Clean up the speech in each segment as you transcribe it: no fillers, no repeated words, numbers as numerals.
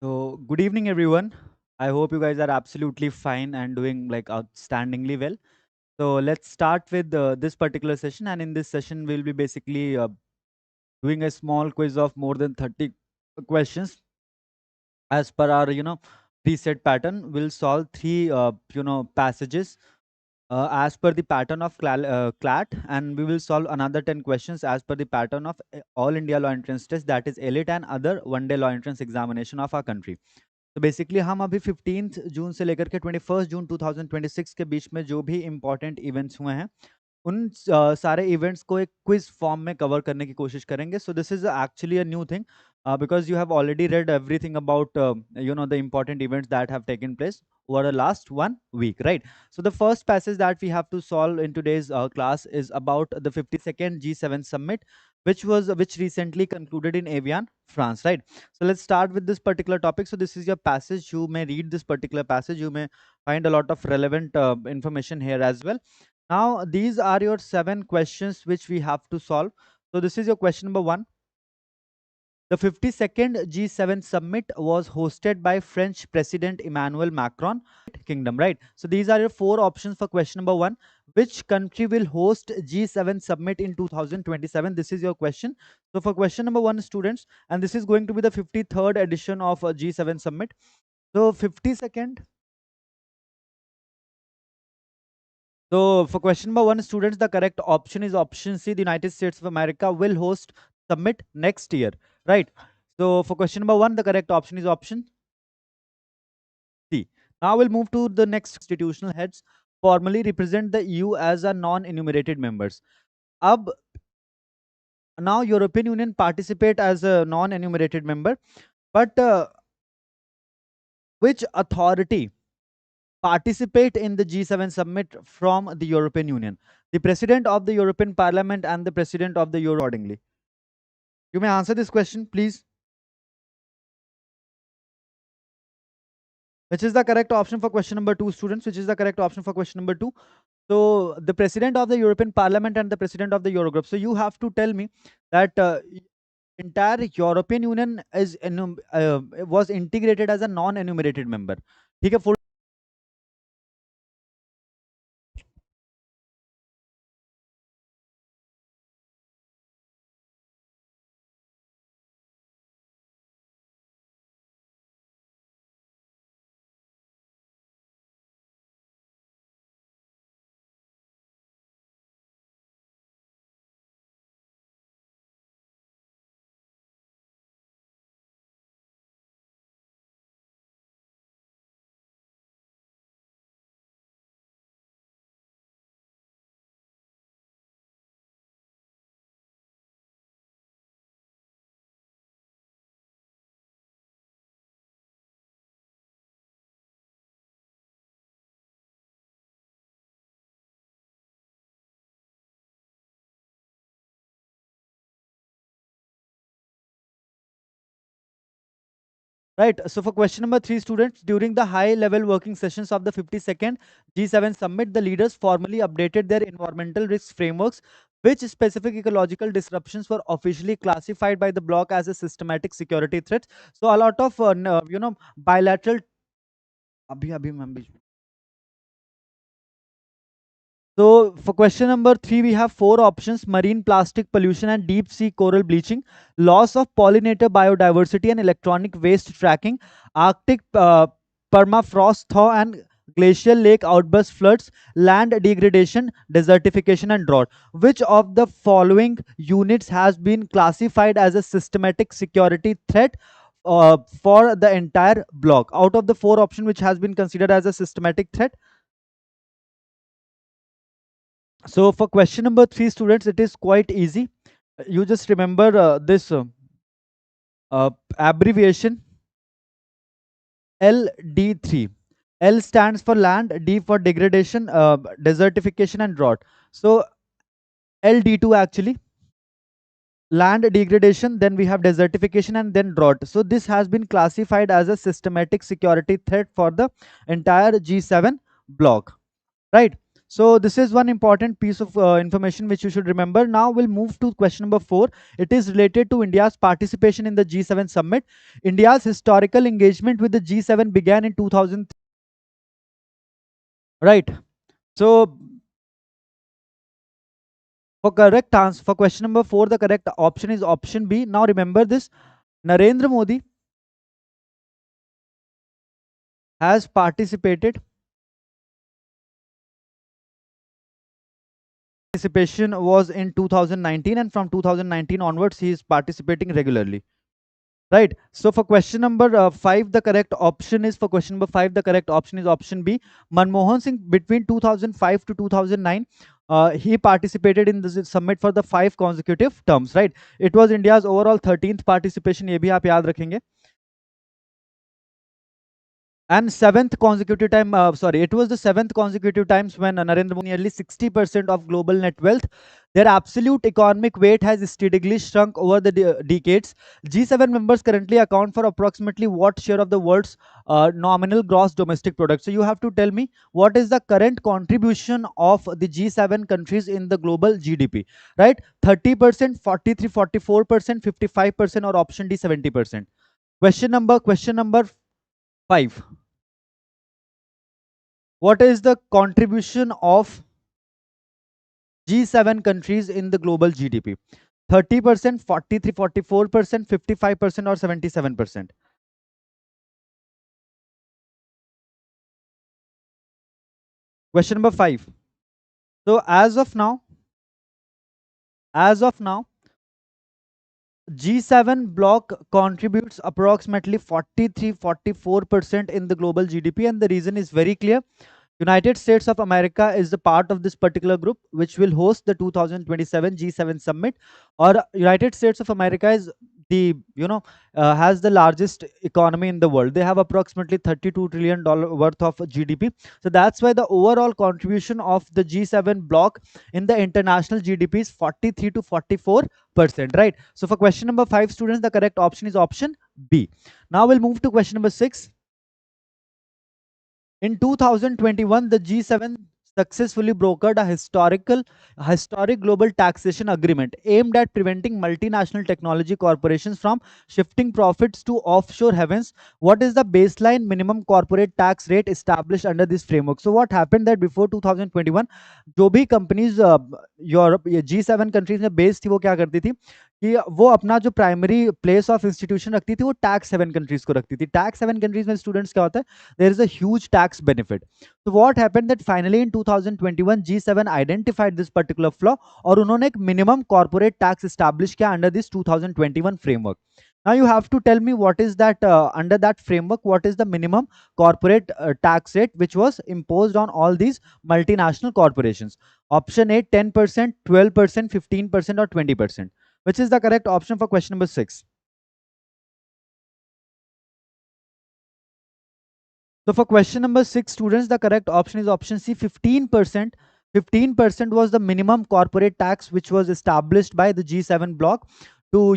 So, good evening, everyone. I hope you guys are absolutely fine and doing like outstandingly well. So, let's start with this particular session. And in this session, we'll be basically doing a small quiz of more than 30 questions as per our, preset pattern. We'll solve three, passages as per the pattern of CLAT, and we will solve another 10 questions as per the pattern of All India Law Entrance Test, that is ELIT and other one-day law entrance examination of our country. तो basically हम अभी 15th जून से लेकर के 21st जून 2026 के बीच में जो भी इंपॉर्टेंट इवेंट्स हुए हैं उन सारे इवेंट्स को एक क्विज फॉर्म में कवर करने की कोशिश करेंगे. So this is actually a new thing because you have already read everything about the important events that have taken place over the last 1 week, right? So the first passage that we have to solve in today's class is about the 52nd G7 summit, which recently concluded in Evian, France, right? So let's start with this particular topic. So this is your passage. You may read this particular passage. You may find a lot of relevant information here as well. Now, these are your 7 questions which we have to solve. So this is your question number 1. The 52nd G7 summit was hosted by French President Emmanuel Macron, Kingdom, right? So these are your 4 options for question number 1. Which country will host G7 summit in 2027? This is your question. So for question number 1, students, and this is going to be the 53rd edition of G7 summit. So 52nd. So for question number 1, students, the correct option is option C. The United States of America will host summit next year, right? So for question number 1, the correct option is option C. Now we'll move to the next. Institutional heads formally represent the EU as a non-enumerated members. Now European Union participate as a non-enumerated member, but which authority participate in the G7 summit from the European Union? The President of the European Parliament and the President of the Euro accordingly. You may answer this question, please. Which is the correct option for question number 2, students? Which is the correct option for question number 2? So the President of the European Parliament and the President of the Eurogroup. So you have to tell me that entire European Union was integrated as a non-enumerated member. ठीक है, full. Right. So for question number 3, students, during the high-level working sessions of the 52nd G7 summit, the leaders formally updated their environmental risk frameworks. Which specific ecological disruptions were officially classified by the bloc as a systematic security threat? So a lot of bilateral. अभी ma'am बीच में. So for question number 3, we have 4 options: marine plastic pollution and deep sea coral bleaching, loss of pollinator biodiversity and electronic waste tracking, Arctic permafrost thaw and glacial lake outburst floods, land degradation, desertification and drought. Which of the following units has been classified as a systematic security threat for the entire block? Out of the 4 options which has been considered as a systematic threat, so for question number 3, students, it is quite easy. You just remember this abbreviation LD3. L stands for land, D for degradation, desertification and drought. So LD2 actually, land degradation, then we have desertification and then drought. So this has been classified as a systematic security threat for the entire G7 block, right? So this is one important piece of information which you should remember. Now we'll move to question number 4. It is related to India's participation in the G7 summit. India's historical engagement with the G7 began in 2000. Right. So for correct answer for question number 4, the correct option is option B. Now remember this: Narendra Modi has participated. Participation was in 2019, and from 2019 onwards, he is participating regularly. Right. So for question number 5, the correct option is for question number 5. The correct option is option B. Manmohan Singh between 2005 to 2009. He participated in this summit for the 5 consecutive terms. Right. It was India's overall 13th participation. ये भी आप याद रखेंगे. And seventh consecutive time, sorry, it was the 7th consecutive times when Narendra Modi nearly 60% of global net wealth. Their absolute economic weight has steadily shrunk over the decades. G7 members currently account for approximately what share of the world's nominal gross domestic product? So you have to tell me what is the current contribution of the G7 countries in the global GDP, right? 30%, 43, 44%, 55%, or option D 70%. Question number 5. What is the contribution of G7 countries in the global GDP? 30%, 43, 44%, 55%, or 77%? Question number 5. So as of now, G7 bloc contributes approximately 43-44% in the global GDP, and the reason is very clear. United States of America is the part of this particular group which will host the 2027 G7 summit. Or United States of America is the has the largest economy in the world. They have approximately $32 trillion worth of GDP. So that's why the overall contribution of the G7 bloc in the international GDP is 43 to 44%. Right. So for question number 5, students, the correct option is option B. Now we'll move to question number 6. In 2021, the G7 successfully brokered a historic global taxation agreement aimed at preventing multinational technology corporations from shifting profits to offshore havens. What is the baseline minimum corporate tax rate established under this framework? So what happened that before 2021, जो भी companies Europe G7 countries में based थी, वो क्या करती थी कि वो अपना जो प्राइमरी प्लेस ऑफ इंस्टीट्यूशन रखती थी वो टैक्स हेवन कंट्रीज को रखती थी. टैक्स हेवन कंट्रीज में स्टूडेंट्स क्या होता है, there is a huge tax benefit. So what happened that finally in 2021 G7 identified this particular flaw और उन्होंने एक minimum corporate tax establish किया under this 2021 framework. Now you have to tell me what is that under that framework, what is the minimum corporate tax rate which was imposed on all these multinational corporations? Option A 10%, 12%, 15%, or 20%. Which is the correct option for question number 6? So for question number 6, students, the correct option is option C, 15%. 15% was the minimum corporate tax which was established by the G7 bloc to,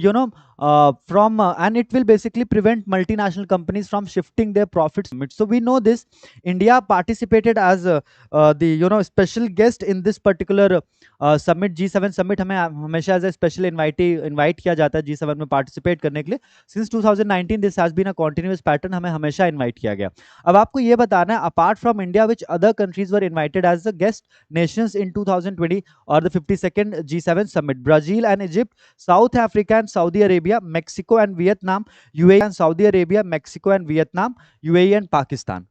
and it will basically prevent multinational companies from shifting their profits. So we know this. India participated as the, special guest in this particular summit, G7 summit. हमें हमेशा as a special invite किया जाता है G7 में participate करने के लिए. Since 2019, this has been a continuous pattern. हमें हमेशा invite किया गया. अब आपको ये बताना है, apart from India, which other countries were invited as the guest nations in 2020 or the 52nd G7 summit? Brazil and Egypt, South Africa and Saudi Arabia, Mexico and Vietnam, UAE and Saudi Arabia, Mexico and Vietnam, UAE and Pakistan.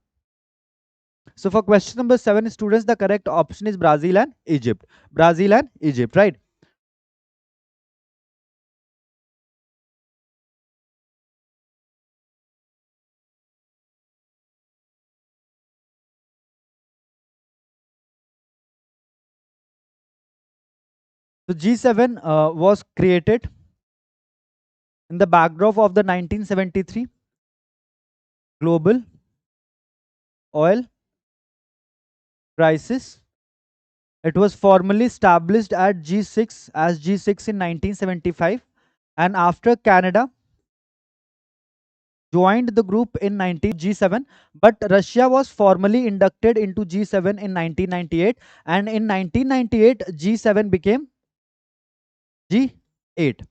So for question number 7, students, the correct option is Brazil and Egypt. Brazil and Egypt, right? So G7 was created in the backdrop of the 1973 global oil crisis. It was formally established at G6 as G6 in 1975, and after Canada joined the group in 19 G7, but Russia was formally inducted into G7 in 1998, and in 1998 G7 became G8.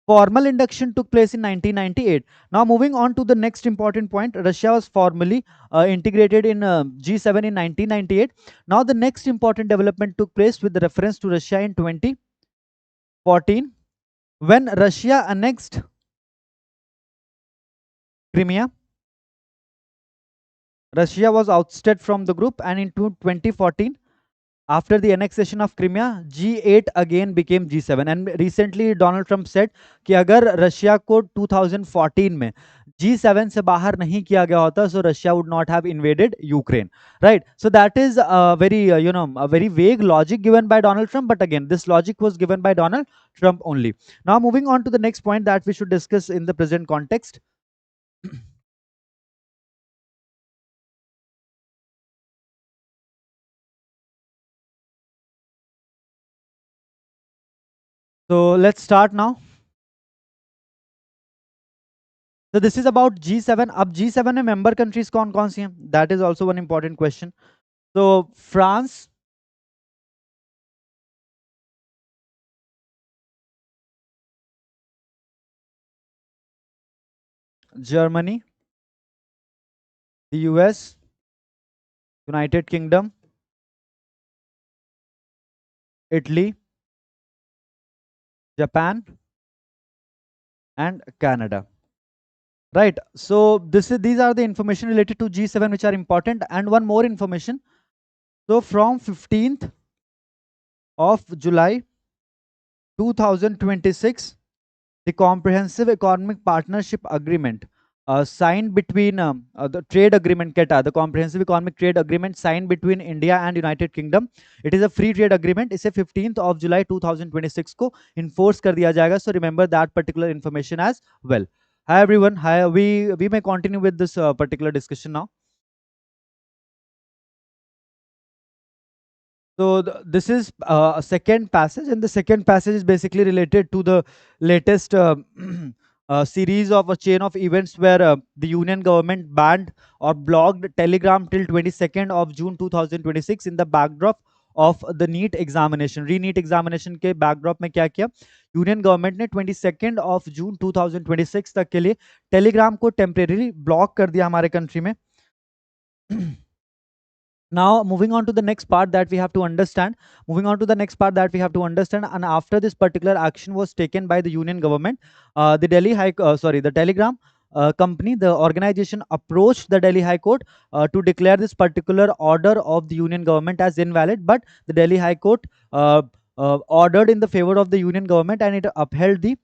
Formal induction took place in 1998. Now, moving on to the next important point, Russia was formally integrated in G7 in 1998. Now, the next important development took place with reference to Russia in 2014 when Russia annexed Crimea. Russia was ousted from the group, and in 2014, after the annexation of Crimea, G8 again became G7. And recently Donald Trump said कि अगर Russia को 2014 में G7 से बाहर नहीं किया गया होता, so Russia would not have invaded Ukraine, right? So that is a very a very vague logic given by Donald Trump, but again this logic was given by Donald Trump only. Now moving on to the next point that we should discuss in the present context. So let's start now. So this is about G7. अब G7 में member countries कौन कौन सी हैं? That is also one important question. So France, Germany, the US, United Kingdom, Italy, Japan, and Canada. Right. So these are the information related to G7 which are important. And one more information. So from 15th of July 2026, the Comprehensive Economic Partnership Agreement signed between the trade agreement CETA, the Comprehensive Economic Trade Agreement signed between India and United Kingdom. It is a free trade agreement. इसे 15th of July 2026 को enforce कर दिया जाएगा. So remember that particular information as well. Hi everyone. Hi. We may continue with this particular discussion now. So this is a second passage, and the second passage is basically related to the latest series of a chain of events where the union government banned or blocked Telegram till 22nd of June 2026 in the backdrop of the NEET examination. Re-NEET examination के backdrop में क्या किया? Union government ने 22nd of June 2026 तक के लिए Telegram को temporary block कर दिया हमारे कंट्री में. Now moving on to the next part that we have to understand, and after this particular action was taken by the union government, the Telegram company, the organization approached the Delhi High Court to declare this particular order of the union government as invalid, but the Delhi High Court ordered in the favor of the union government, and it upheld the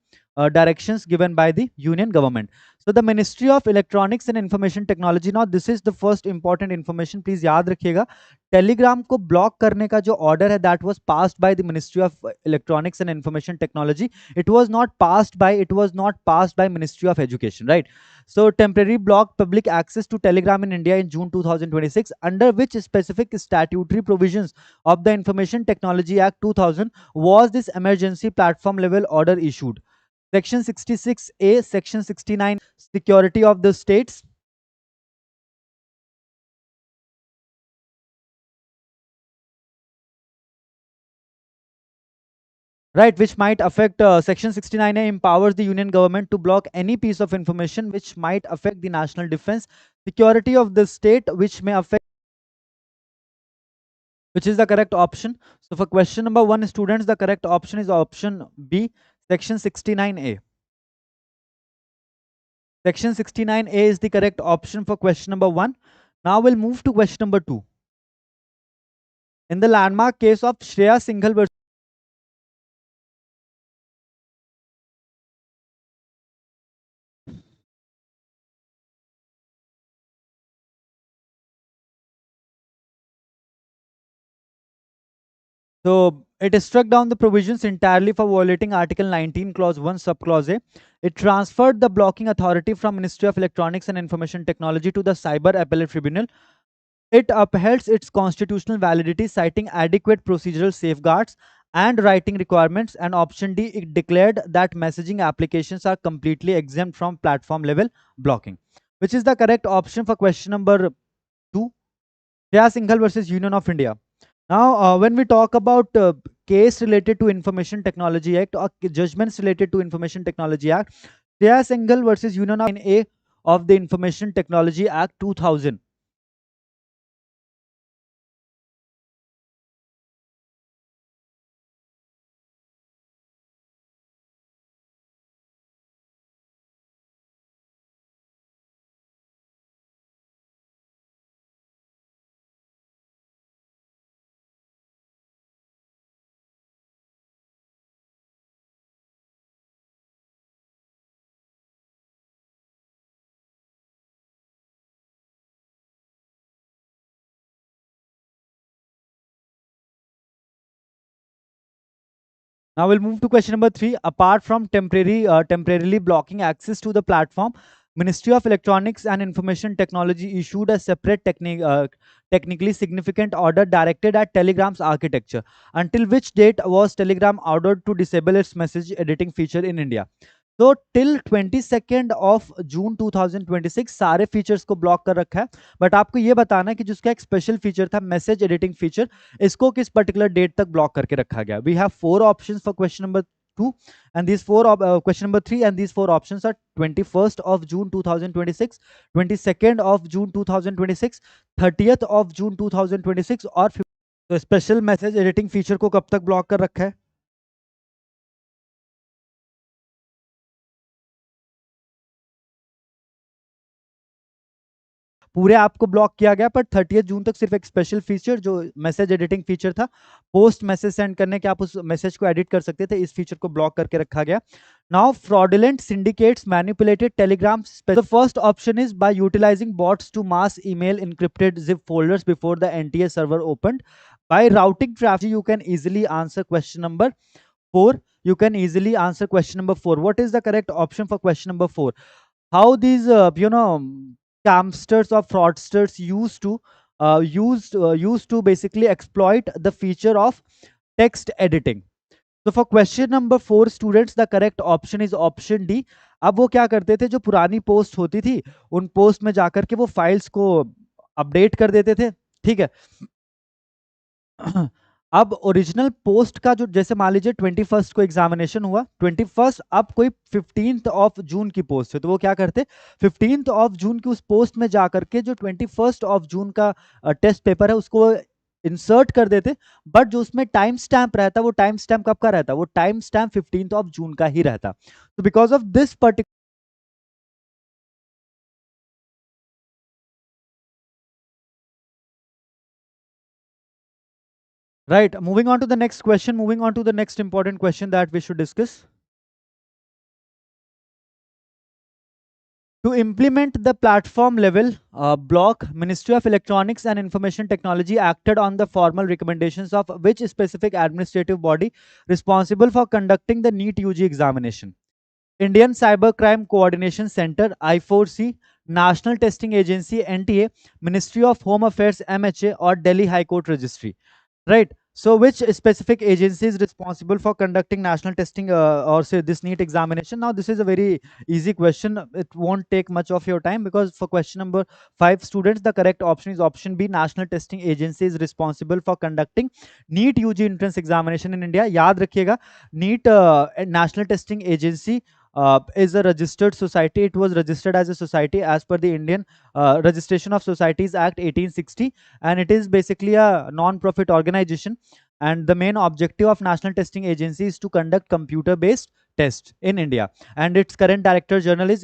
directions given by the union government. So the Ministry of Electronics and Information Technology, now this is the first important information, please याद रखिएगा, Telegram को block करने का जो order है that was passed by the Ministry of Electronics and Information Technology. It was not passed by Ministry of Education, right? So temporary block public access to Telegram in India in June 2026, under which specific statutory provisions of the Information Technology Act 2000 was this emergency platform level order issued. Section 66A, Section 69, security of the states. Right, which might affect Section 69A empowers the union government to block any piece of information which might affect the national defense, security of the state, which may affect, which is the correct option. So for question number 1, students, the correct option is option B, Section 69A. Section 69A is the correct option for question number 1. Now we'll move to question number 2. In the landmark case of Shreya Singhal versus so it struck down the provisions entirely for violating Article 19, Clause 1, Subclause A. It transferred the blocking authority from Ministry of Electronics and Information Technology to the Cyber Appellate Tribunal. It upholds its constitutional validity, citing adequate procedural safeguards and writing requirements. And option D, it declared that messaging applications are completely exempt from platform level blocking. Which is the correct option for question number 2? Shreya Singhal versus Union of India. Now, when we talk about case related to Information Technology Act or judgments related to Information Technology Act, Shreya Singhal versus Union of A of the Information Technology Act 2000. Now we'll move to question number 3. Apart from temporarily blocking access to the platform, Ministry of Electronics and Information Technology issued a separate technically significant order directed at Telegram's architecture. Until which date was Telegram ordered to disable its message editing feature in India? तो till 22 जून 2026 सारे features को block कर रखा है, but आपको ये बताना है कि जिसका एक स्पेशल फीचर था मैसेज एडिटिंग फीचर, इसको किस पर्टिकुलर डेट तक ब्लॉक करके रखा गया. We have 4 options for question number 2 and these four question number 3 and these 4 options are 21st of June 2026, 22nd of June 2026, 30th of June 2026 और तो special message editing feature को कब तक block कर रखा है? पूरे ऐप को ब्लॉक किया गया, पर 30 जून तक सिर्फ एक स्पेशल फीचर जो मैसेज एडिटिंग फीचर था, पोस्ट मैसेज सेंड करने के आप उस मैसेज को एडिट कर सकते थे, इस फीचर को ब्लॉक करके रखा गया. Now fraudulent syndicates manipulated Telegram. The first option is by utilizing bots to mass email encrypted zip folders before the NTA server opened. By routing traffic, you can easily answer question number 4. You can easily answer question number 4. What is the correct option for question number 4? How these scamsters or fraudsters used to basically exploit the feature of text editing. So for question number 4 students, the correct option is option D. अब वो क्या करते थे, जो पुरानी post होती थी उन पोस्ट में जाकर के वो फाइल्स को अपडेट कर देते थे. ठीक है. अब ओरिजिनल पोस्ट का जो, जैसे मान लीजिए 21st को एग्जामिनेशन हुआ, 21st, अब कोई 15th ऑफ जून की पोस्ट है, तो वो क्या करते, 15th ऑफ जून की उस पोस्ट में जाकर के जो 21st ऑफ जून का टेस्ट पेपर है उसको इंसर्ट कर देते, बट जो उसमें टाइम स्टैम्प रहता, वो टाइम स्टैम्प कब का रहता, वो time stamp 15th of June का ही रहता. तो because of this particular, right, moving on to the next question, moving on to the next important question that we should discuss. To implement the platform level block, Ministry of Electronics and Information Technology acted on the formal recommendations of which specific administrative body responsible for conducting the NEET UG examination? Indian Cybercrime Coordination Center, I4C, National Testing Agency, NTA, Ministry of Home Affairs, MHA, or Delhi High Court Registry. Right. So which specific agency is responsible for conducting national testing or say this NEET examination? Now this is a very easy question. It won't take much of your time because for question number 5 students, the correct option is option B. National Testing Agency is responsible for conducting NEET UG entrance examination in India. याद रखिएगा, NEET National Testing Agency is a registered society. It was registered as a society as per the Indian Registration of Societies Act 1860, and it is basically a non-profit organization. And the main objective of National Testing Agency is to conduct computer-based tests in India. And its current director general is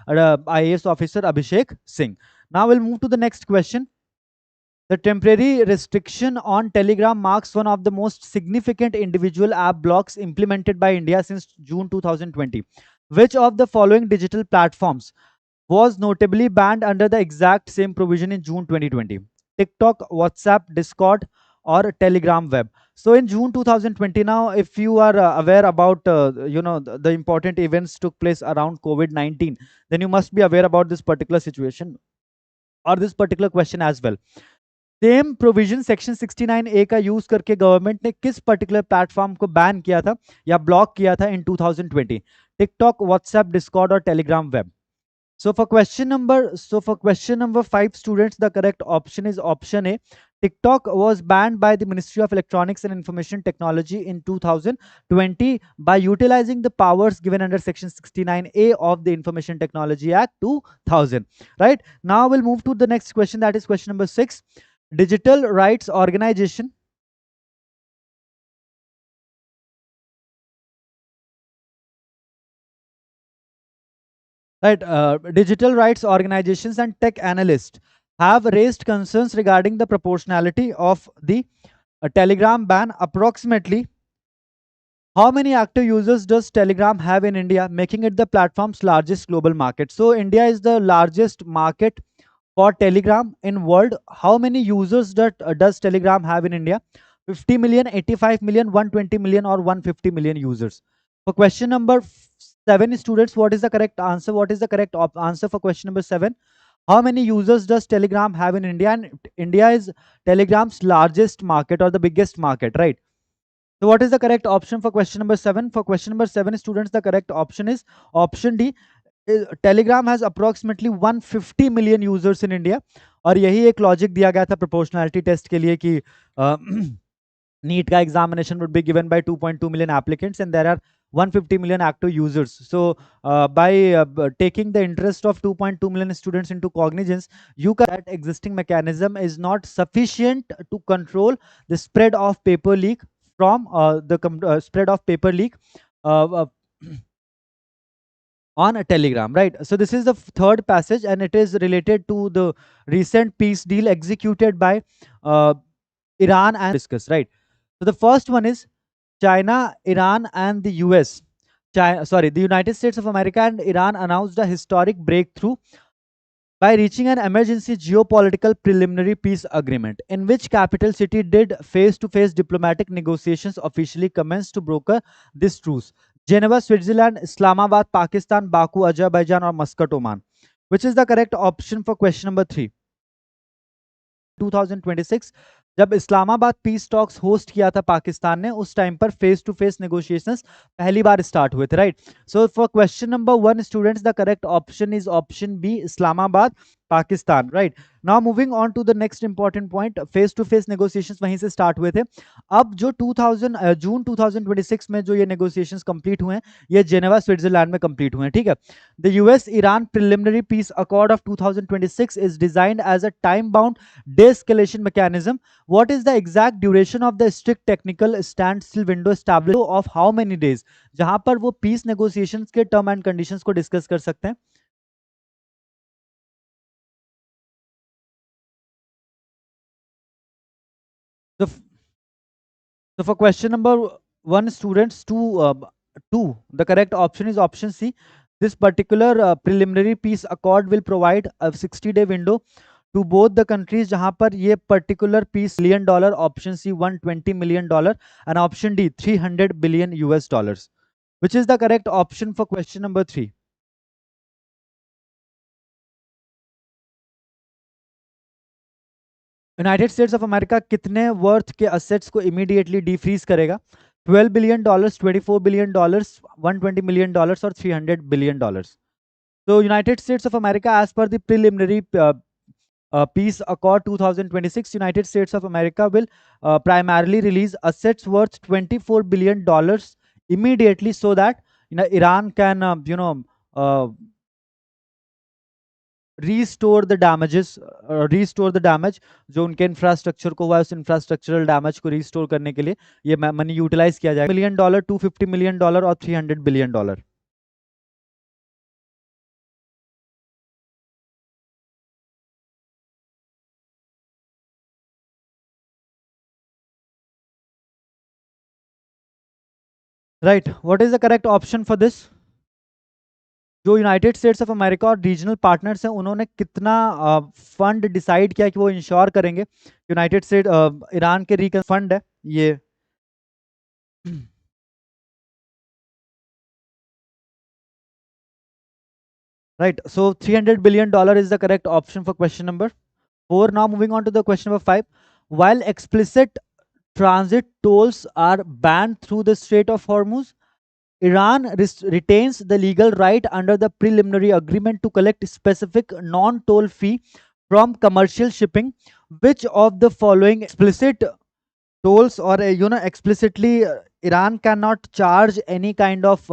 IAS officer Abhishek Singh. Now we'll move to the next question. The temporary restriction on Telegram marks one of the most significant individual app blocks implemented by India since June 2020. Which of the following digital platforms was notably banned under the exact same provision in June 2020? TikTok, WhatsApp, Discord, or Telegram web? So in June 2020, now if you are aware about the important events took place around COVID-19, then you must be aware about this particular situation or this particular question as well. Same provision section 69A का use करके government ने किस particular platform को ban किया था या block किया था इन 2020? टिकटॉक, व्हाट्सएप, डिस्कॉर्ड और Telegram web. So for question number 5 students, the correct option is option A. TikTok was banned by the Ministry of Electronics and Information Technology in 2020 by utilizing the powers given under Section 69A of the Information Technology Act 2000. Right? Now we'll move to the next question, that is question number 6. Digital Rights Organization. Right, digital rights organizations and tech analysts have raised concerns regarding the proportionality of the Telegram ban. Approximately how many active users does Telegram have in India, making it the platform's largest global market? So India is the largest market for Telegram in world. How many users does Telegram have in India? 50 million, 85 million, 120 million, or 150 million users? For question number 7 students, what is the correct answer? What is the correct answer for question number 7? How many users does Telegram have in India? And India is Telegram's largest market or the biggest market, right? So what is the correct option for question number 7? For question number 7 students, the correct option is option D. Telegram has approximately 150 million users in India. और यही एक logic दिया गया था proportionality test के लिए कि NEET का examination would be given by 2.2 million applicants and there are 150 million active users. So by taking the interest of 2.2 million students into cognizance, you can that existing mechanism is not sufficient to control the spread of paper leak from spread of paper leak uh, uh, on a Telegram, right? So this is the third passage and it is related to the recent peace deal executed by uh, Iran and discuss, right? So the first one is China, Iran, and the US. The United States of America and Iran announced a historic breakthrough by reaching an emergency geopolitical preliminary peace agreement, in which capital city did face-to-face diplomatic negotiations officially commenced to broker this truce. Geneva, Switzerland; Islamabad, Pakistan; Baku, Azerbaijan; or Muscat, Oman. Which is the correct option for question number 3? 2026 जब Islamabad peace talks host किया था पाकिस्तान ने, उस time पर face to face negotiations पहली बार start हुए थे, right? So for question number 1 students, the correct option is option B, Islamabad, Pakistan, right? Now moving on to the next important point, face to face negotiations वहीं से start हुए थे। अब जो जून 2026 में जो ये नेगोशिएशंस कंप्लीट हुए हैं, ये जेनेवा स्विट्जरलैंड में कंप्लीट हुए हैं, ठीक है? The US Iran preliminary peace accord of 2026 is designed as a time bound de-escalation mechanism. What is the exact duration of the strict technical standstill window established of how many days, जहां पर वो peace negotiations के term and conditions को discuss कर सकते हैं? So, so for question number 1 students, the correct option is option C. This particular preliminary peace accord will provide a 60-day window to both the countries, जहां पर ये particular peace $1 million, option C $120 million, and option D $300 billion US dollars. Which is the correct option for question number 3? United states of America कितने worth के assets को immediately defreeze करेगा? $12 billion, $24 billion, $120 million, और $300 billion. So United States of America, as per the preliminary peace accord 2026, United States of America will primarily release assets worth $24 billion immediately, so that Iran can uh, restore the damages, restore the damage जो उनके infrastructure को हुआ है, उस infrastructural damage को restore करने के लिए ये मनी यूटिलाइज किया जाएगा। $1 million, $250 million, और $300 billion. Right, what is the correct option for this? जो यूनाइटेड स्टेट्स ऑफ अमेरिका और रीजनल पार्टनर्स हैं, उन्होंने कितना फंड डिसाइड किया कि वो इंश्योर करेंगे यूनाइटेड स्टेट ईरान के रिकन फंड है ये। Right, so $300 billion is the correct option for question number 4. Now moving on to the question number 5. While explicit transit tolls are banned through the Strait of Hormuz, Iran retains the legal right under the preliminary agreement to collect specific non-toll fee from commercial shipping. Which of the following explicit tolls or explicitly Iran cannot charge any kind of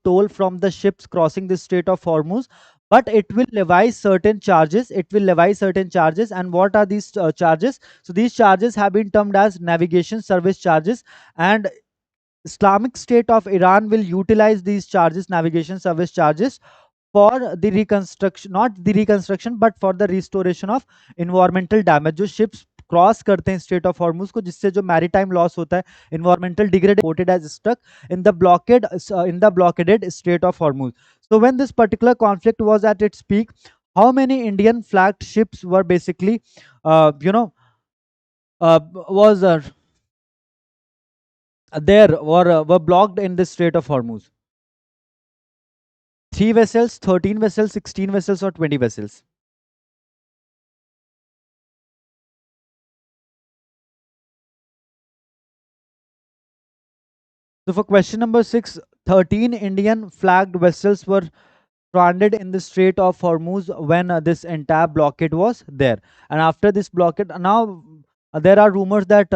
toll from the ships crossing the Strait of Hormuz, but it will levy certain charges. And what are these charges? So these charges have been termed as navigation service charges, and Islamic State of Iran will utilize these charges, navigation service charges, for the reconstruction, not the reconstruction, but for the restoration of environmental damage. जो ships cross करते हैं straight of Hormuz को, जिससे जो maritime loss होता है, environmental degradation as stuck in the blockaded strait of Hormuz. So when this particular conflict was at its peak, how many Indian flagged ships were basically uh, you know was there or were blocked in the Strait of Hormuz? 3 vessels, 13 vessels, 16 vessels, or 20 vessels? So for question number 6, 13 Indian flagged vessels were stranded in the Strait of Hormuz when this entire blockade was there. And after this blockade, now there are rumors that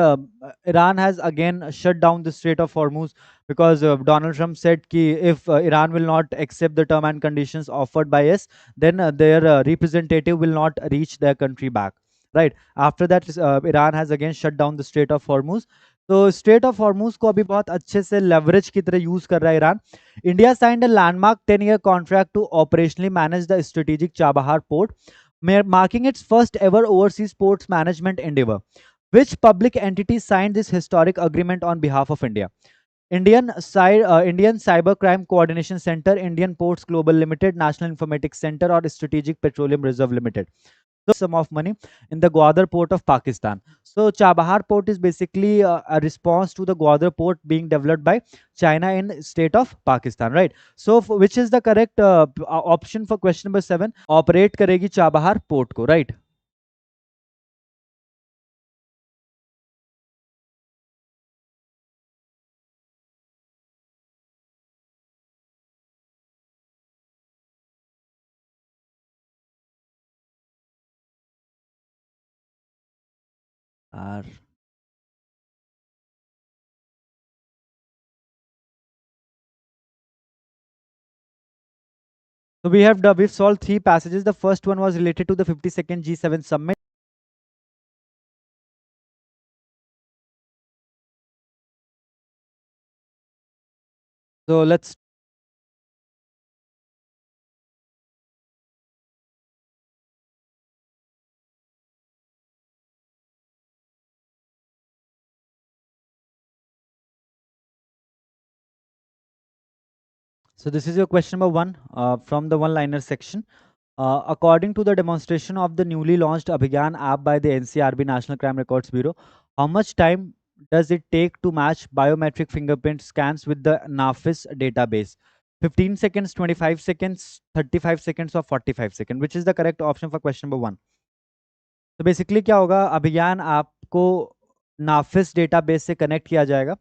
Iran has again shut down the Strait of Hormuz because Donald Trump said ki if Iran will not accept the term and conditions offered by us, then their representative will not reach their country back. Right. After that, Iran has again shut down the Strait of Hormuz. तो straight of Hormuz को अभी बहुत अच्छे से leverage की तरह use कर रहा है Iran. India signed a landmark 10-year contract to operationally manage the strategic Chabahar port, marking its first ever overseas ports management endeavor. Which public entity signed this historic agreement on behalf of India? Indian Cybercrime Coordination Center, Indian Ports Global Limited, National Informatics Center, or Strategic Petroleum Reserve Limited. Sum of money in the Gwadar port of Pakistan. So Chabahar port is basically a response to the Gwadar port being developed by China in state of Pakistan, right? So which is the correct option for question number 7? Operate karegi Chabahar port ko, right? R. So we've solved 3 passages. The first one was related to the 52nd G7 summit. So let's So this is your question number 1 from the one-liner section. According to the demonstration of the newly launched Abhigyan app by the NCRB National Crime Records Bureau, how much time does it take to match biometric fingerprint scans with the NAFIS database? 15 seconds, 25 seconds, 35 seconds, or 45 seconds? Which is the correct option for question number 1? तो basically क्या होगा, अभियान आपको Nafis database से connect किया जाएगा.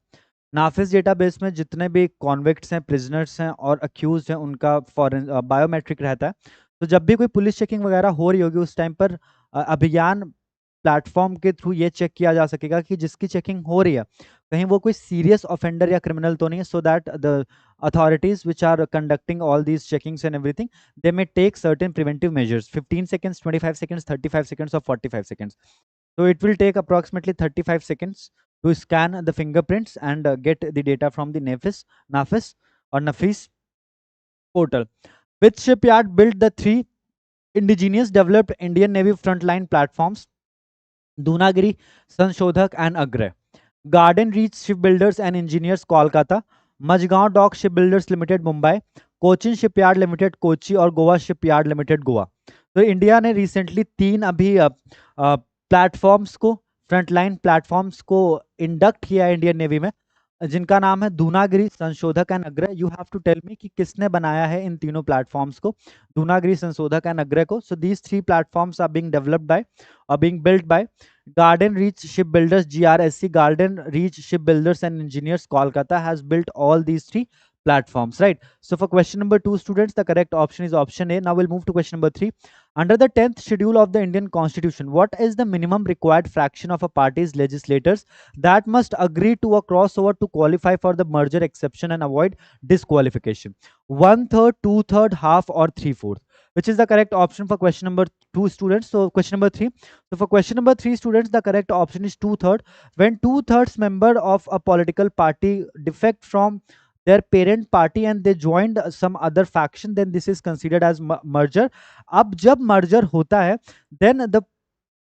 Nafis database में जितने भी कॉन्विक्ट्स हैं, प्रिजनर्स हैं और अक्यूज हैं, उनका फॉरेन बायोमेट्रिक रहता है. तो जब भी कोई पुलिस चेकिंग वगैरह हो रही होगी उस टाइम पर अभियान प्लेटफॉर्म के थ्रू ये चेक किया जा सकेगा कि जिसकी चेकिंग हो रही है कहीं वो कोई सीरियस ऑफेंडर या क्रिमिनल तो नहीं है, so that the authorities which are conducting all these checkings and everything, they may take certain preventive measures. 15 seconds, 25 seconds, 35 seconds, or 45 seconds. So it will take approximately 35 seconds to scan the fingerprints and get the data from the NAFIS portal. Which shipyard built the 3 indigenous developed Indian Navy frontline platforms? Dunagiri, Sanshodhak, and Agra. Garden Reach Shipbuilders and Engineers, Kolkata. Majgaon Dock Shipbuilders Limited, Mumbai. Cochin shipyard limited Kochi और Goa shipyard limited Goa. तो India ने recently 3 अभी platforms को, frontline platforms को induct किया है Indian navy में, जिनका नाम है दूनागिरी, संशोधक एंड अग्रह. You have to tell me कि किसने बनाया है इन तीनों प्लेटफॉर्म्स को, दूनागिरी, संशोधक एंड अग्रह को. So these 3 platforms are being developed by or being built by Garden Reach Shipbuilders, GRSC, Garden Reach Shipbuilders and Engineers, Kolkata, has built all these 3 platforms, right? So for question number 2, students, the correct option is option A. Now we'll move to question number 3. Under the 10th schedule of the Indian Constitution, what is the minimum required fraction of a party's legislators that must agree to a crossover to qualify for the merger exception and avoid disqualification? One third, two third, half, or three fourth? Which is the correct option for question number 2, students? So question number 3. So for question number 3, students, the correct option is two third. When two thirds member of a political party defect from their parent party and they joined some other faction, then this is considered as merger. अब जब merger होता है, then the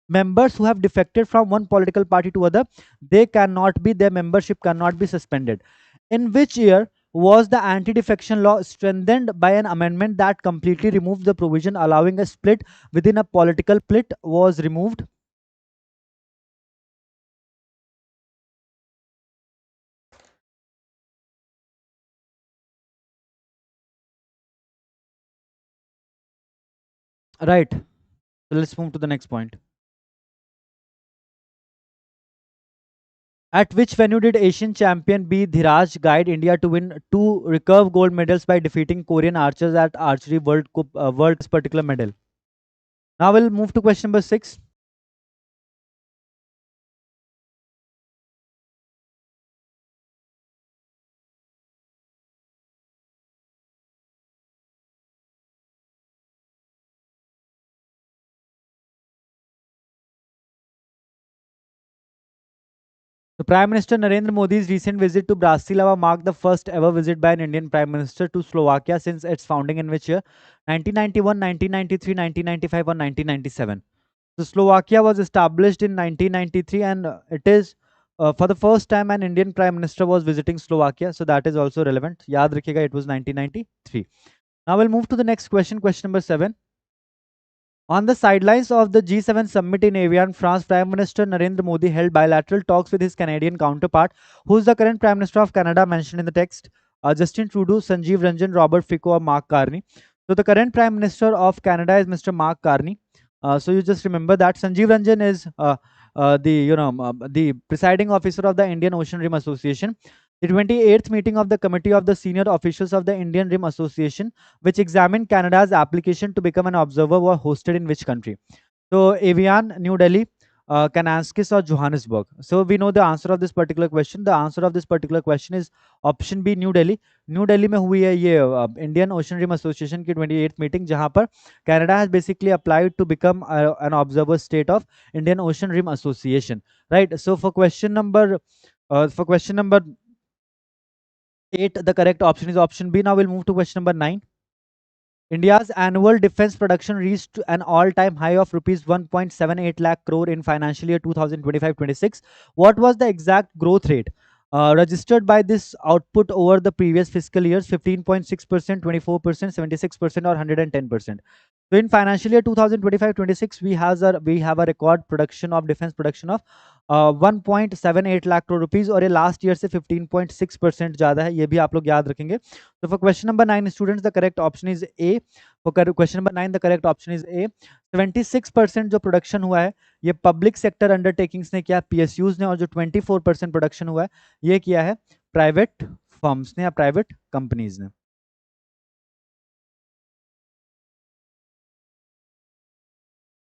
members who have defected from one political party to other, they cannot be, their membership cannot be suspended. In which year was the anti-defection law strengthened by an amendment that completely removed the provision allowing a split within a political split was removed? Right. So let's move to the next point. At which venue did Asian champion B Dhiraj guide India to win two recurve gold medals by defeating Korean archers at Archery World Cup, World this particular medal? Now we'll move to question number 6. The Prime Minister Narendra Modi's recent visit to Bratislava marked the first ever visit by an Indian Prime Minister to Slovakia since its founding in which year? 1991, 1993, 1995, or 1997? So Slovakia was established in 1993, and it is for the first time an Indian Prime Minister was visiting Slovakia. So that is also relevant. Yaad rakhega, it was 1993. Now we'll move to the next question, question number 7. On the sidelines of the G7 summit in Evian, France, Prime Minister Narendra Modi held bilateral talks with his Canadian counterpart, who is the current Prime Minister of Canada mentioned in the text. Justin Trudeau, Sanjeev Ranjan, Robert Fico, or Mark Carney. So the current Prime Minister of Canada is Mr. Mark Carney. So you just remember that Sanjeev Ranjan is the presiding officer of the Indian Ocean Rim Association. The 28th meeting of the Committee of the Senior Officials of the Indian Rim Association, which examined Canada's application to become an observer, was hosted in which country? So, Evian, New Delhi, Kananskis, or Johannesburg? So, we know the answer of this particular question. The answer of this particular question is option B, New Delhi. New Delhi में हुई है ये Indian Ocean Rim association की 28th meeting, जहां पर Canada has basically applied to become an observer state of Indian Ocean Rim Association, right? So for question number 8, the correct option is option B. Now we'll move to question number 9. India's annual defense production reached an all-time high of rupees 1.78 lakh crore in financial year 2025-26. What was the exact growth rate registered by this output over the previous fiscal years? 15.6%, 24%, 76%, or 110%? So in financial year 2025-26, we have a record production of defense production of 1.78 lakh crore rupees, और ये last year से 15.6% ज़्यादा है, ये भी आप लोग याद रखेंगे. So for question number 9, students, the correct option is A. For question number 9, the correct option is A. 76% जो प्रोडक्शन हुआ है ये पब्लिक सेक्टर अंडरटेकिंग्स ने किया, PSUs ने, और जो 24% प्रोडक्शन हुआ है ये किया है प्राइवेट फर्म्स ने या प्राइवेट कंपनीज ने.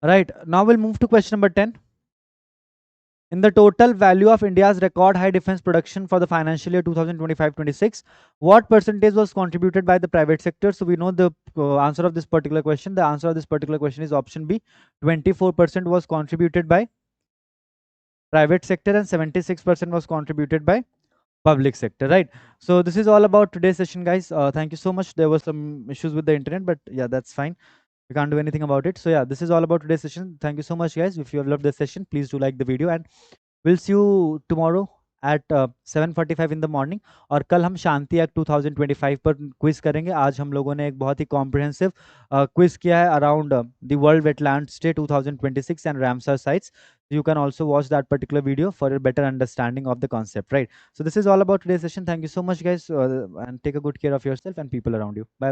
Right, now we'll move to question number 10. In the total value of India's record high defense production for the financial year 2025-26, what percentage was contributed by the private sector? So we know the answer of this particular question. The answer of this particular question is option B. 24% was contributed by private sector and 76% was contributed by public sector, right? So this is all about today's session, guys. Thank you so much. There were some issues with the internet, but yeah, that's fine. We can't do anything about it. So yeah, this is all about today's session. Thank you so much, guys. If you have loved this session, please do like the video, and we'll see you tomorrow at 7:45 in the morning. और कल हम शांति act 2025 पर quiz करेंगे. आज हम लोगों ने एक बहुत ही कॉम्प्रिहेंसिव क्विज किया है around the world wetlands day 2026 and Ramsar sites. You can also watch that particular video for a better understanding of the concept, right? So this is all about today's session. Thank you so much, guys, and take a good care of yourself and people around you. Bye.